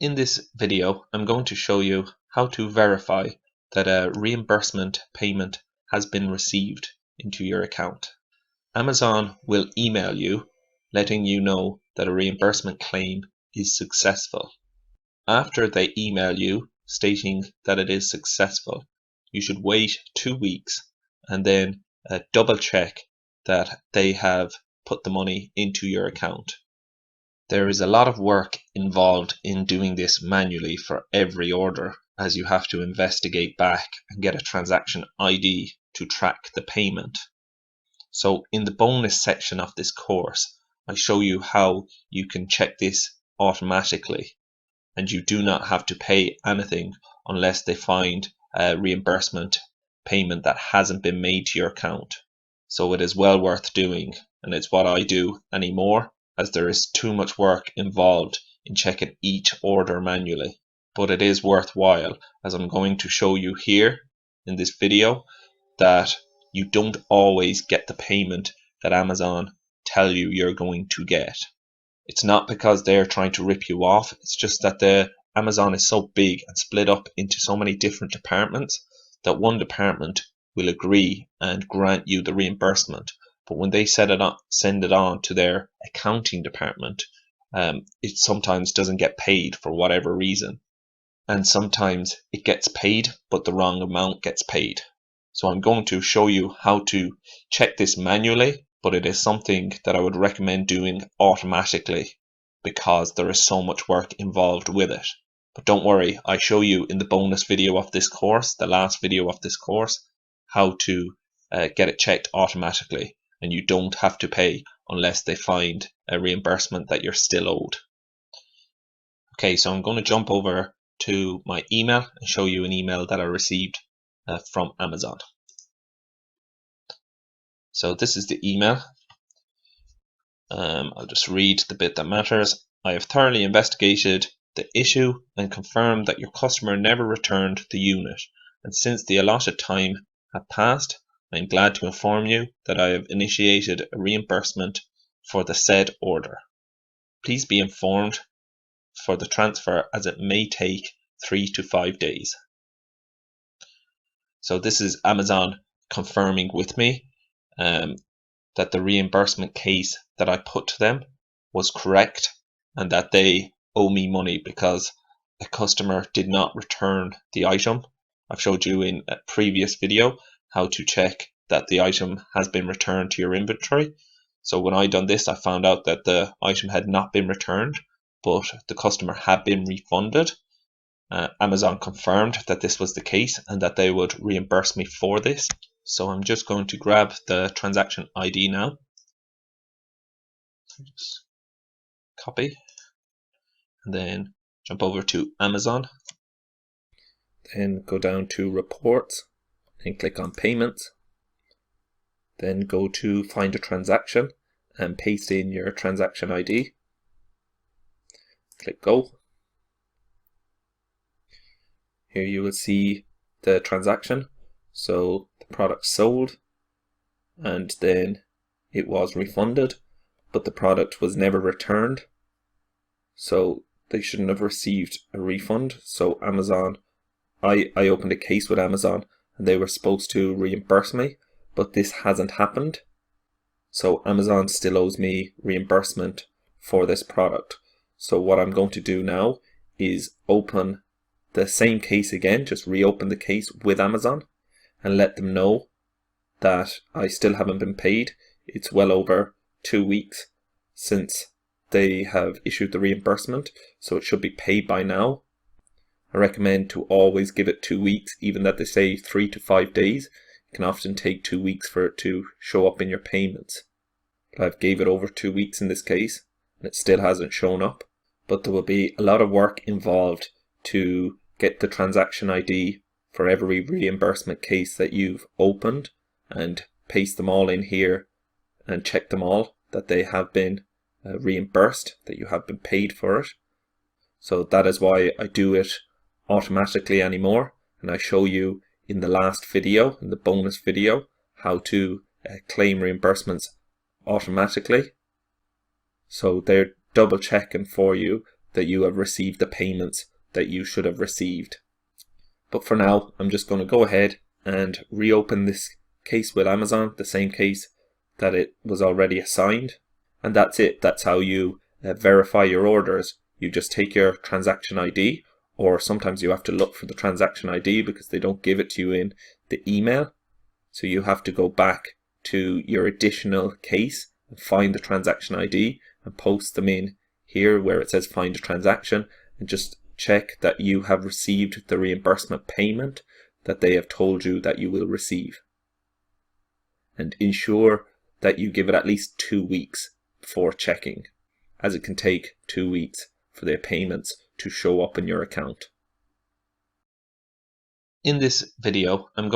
In this video, I'm going to show you how to verify that a reimbursement payment has been received into your account. Amazon will email you letting you know that a reimbursement claim is successful. After they email you stating that it is successful, you should wait 2 weeks and then double check that they have put the money into your account. There is a lot of work involved in doing this manually for every order, as you have to investigate back and get a transaction ID to track the payment. So in the bonus section of this course, I show you how you can check this automatically, and you do not have to pay anything unless they find a reimbursement payment that hasn't been made to your account. So it is well worth doing, and it's what I do anymore, as there is too much work involved in checking each order manually. But it is worthwhile, as I'm going to show you here in this video, that you don't always get the payment that Amazon tell you you're going to get. It's not because they're trying to rip you off, it's just that Amazon is so big and split up into so many different departments that one department will agree and grant you the reimbursement. But when they send it on to their accounting department, it sometimes doesn't get paid for whatever reason. And sometimes it gets paid, but the wrong amount gets paid. So I'm going to show you how to check this manually, but it is something that I would recommend doing automatically because there is so much work involved with it. But don't worry, I show you in the bonus video of this course, the last video of this course, how to get it checked automatically. And you don't have to pay unless they find a reimbursement that you're still owed. Okay, so I'm going to jump over to my email and show you an email that I received from Amazon. So this is the email. I'll just read the bit that matters. I have thoroughly investigated the issue and confirmed that your customer never returned the unit, and since the allotted time had passed, I am glad to inform you that I have initiated a reimbursement for the said order. Please be informed for the transfer, as it may take 3 to 5 days. So this is Amazon confirming with me that the reimbursement case that I put to them was correct and that they owe me money because a customer did not return the item. I've showed you in a previous video how to check that the item has been returned to your inventory. So when I done this, I found out that the item had not been returned, but the customer had been refunded. Amazon confirmed that this was the case and that they would reimburse me for this. So I'm just going to grab the transaction ID now. Just copy and then jump over to Amazon. Then go down to reports and click on payments. Then go to find a transaction and paste in your transaction ID. Click go. Here you will see the transaction. So the product sold and then it was refunded, but the product was never returned. So they shouldn't have received a refund. So Amazon, I opened a case with Amazon and they were supposed to reimburse me, but this hasn't happened. So Amazon still owes me reimbursement for this product. So what I'm going to do now is open the same case again, just reopen the case with Amazon and let them know that I still haven't been paid. It's well over 2 weeks since they have issued the reimbursement, so it should be paid by now. I recommend to always give it 2 weeks, even that they say 3 to 5 days. It can often take 2 weeks for it to show up in your payments. But I've gave it over 2 weeks in this case, and it still hasn't shown up. But there will be a lot of work involved to get the transaction ID for every reimbursement case that you've opened and paste them all in here and check them all that they have been reimbursed, that you have been paid for it. So that is why I do it automatically anymore, and I show you in the last video, in the bonus video, how to claim reimbursements automatically. So they're double checking for you that you have received the payments that you should have received. But for now, I'm just going to go ahead and reopen this case with Amazon, the same case that it was already assigned. And that's it. That's how you verify your orders. You just take your transaction ID, or sometimes you have to look for the transaction ID because they don't give it to you in the email. So you have to go back to your additional case and find the transaction ID and post them in here where it says find a transaction, and just check that you have received the reimbursement payment that they have told you that you will receive. And ensure that you give it at least 2 weeks before checking, as it can take 2 weeks for their payments to show up in your account. In this video, I'm going